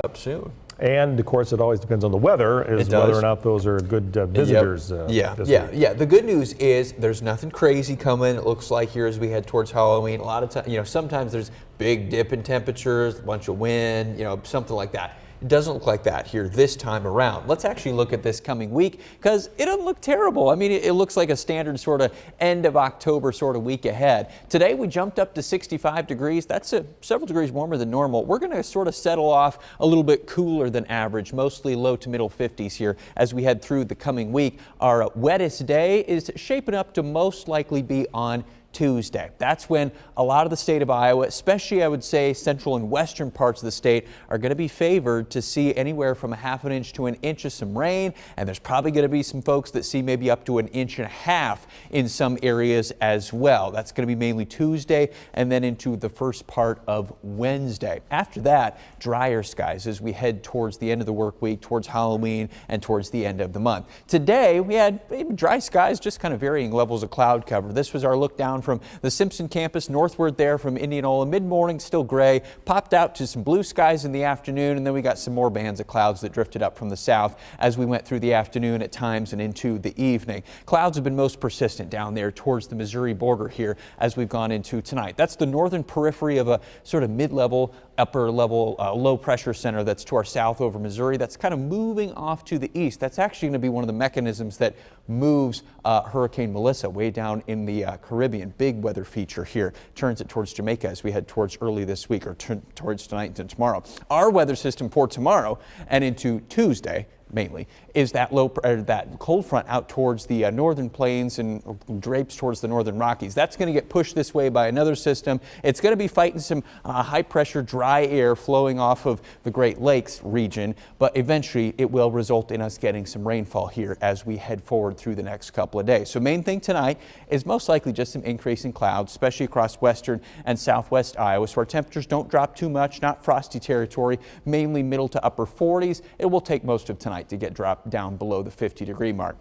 up soon. And of course, it always depends on the weather, as whether or not those are good visitors. Yeah. The good news is there's nothing crazy coming. It looks like here as we head towards Halloween. A lot of times, sometimes there's big dip in temperatures, a bunch of wind, something like that. It doesn't look like that here this time around. Let's actually look at this coming week because it doesn't look terrible. I mean, it looks like a standard sort of end of October sort of week ahead. Today we jumped up to 65 degrees. That's several degrees warmer than normal. We're going to sort of settle off a little bit cooler than average, mostly low to middle 50s here as we head through the coming week. Our wettest day is shaping up to most likely be on Tuesday. That's when a lot of the state of Iowa, especially I would say central and western parts of the state, are going to be favored to see anywhere from a half an inch to an inch of some rain. And there's probably going to be some folks that see maybe up to an inch and a half in some areas as well. That's going to be mainly Tuesday and then into the first part of Wednesday. After that, drier skies as we head towards the end of the work week, towards Halloween and towards the end of the month. Today we had dry skies, just kind of varying levels of cloud cover. This was our look down from the Simpson campus northward there from Indianola. Mid-morning still gray, popped out to some blue skies in the afternoon, and then we got some more bands of clouds that drifted up from the south as we went through the afternoon at times and into the evening. Clouds have been most persistent down there towards the Missouri border here as we've gone into tonight. That's the northern periphery of a sort of mid-level, upper level low pressure center that's to our south over Missouri. That's kind of moving off to the east. That's actually going to be one of the mechanisms that moves Hurricane Melissa way down in the Caribbean. Big weather feature here. Turns it towards Jamaica as we head towards early this week or towards tonight and tomorrow. Our weather system for tomorrow and into Tuesday mainly is that that cold front out towards the northern plains and drapes towards the northern Rockies. That's going to get pushed this way by another system. It's going to be fighting some high pressure dry air flowing off of the Great Lakes region, but eventually it will result in us getting some rainfall here as we head forward through the next couple of days. So main thing tonight is most likely just some increasing clouds, especially across western and southwest Iowa. So our temperatures don't drop too much, not frosty territory, mainly middle to upper 40s. It will take most of tonight to get dropped down below the 50-degree mark.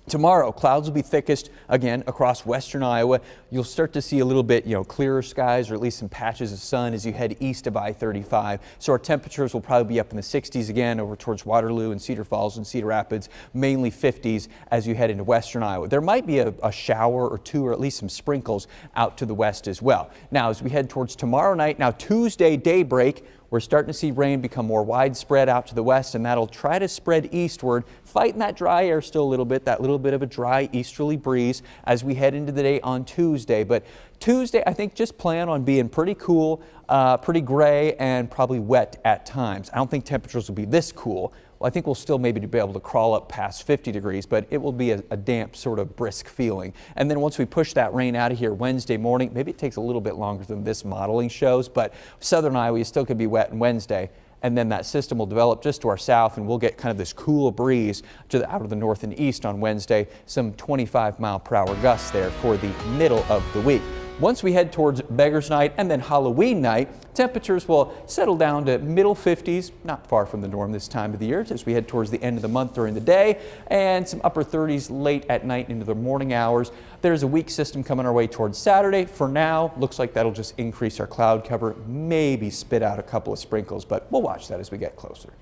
Tomorrow, clouds will be thickest again across western Iowa. You'll start to see a little bit, clearer skies or at least some patches of sun as you head east of I-35. So our temperatures will probably be up in the 60s again over towards Waterloo and Cedar Falls and Cedar Rapids, mainly 50s as you head into western Iowa. There might be a shower or two or at least some sprinkles out to the west as well. Now, as we head towards tomorrow night, now Tuesday daybreak, we're starting to see rain become more widespread out to the west, and that'll try to spread eastward, fighting that dry air still a little bit, that little bit of a dry easterly breeze as we head into the day on Tuesday. But Tuesday, I think just plan on being pretty cool, pretty gray, and probably wet at times. I don't think temperatures will be this cool. Well, I think we'll still maybe be able to crawl up past 50 degrees, but it will be a damp sort of brisk feeling. And then once we push that rain out of here Wednesday morning, maybe it takes a little bit longer than this modeling shows, but southern Iowa still could be wet on Wednesday. And then that system will develop just to our south, and we'll get kind of this cool breeze out of the north and east on Wednesday, some 25-mile-per-hour gusts there for the middle of the week. Once we head towards Beggars Night and then Halloween night, temperatures will settle down to middle 50s, not far from the norm this time of the year as we head towards the end of the month during the day, and some upper 30s late at night into the morning hours. There's a weak system coming our way towards Saturday. For now, looks like that'll just increase our cloud cover, maybe spit out a couple of sprinkles, but we'll watch that as we get closer.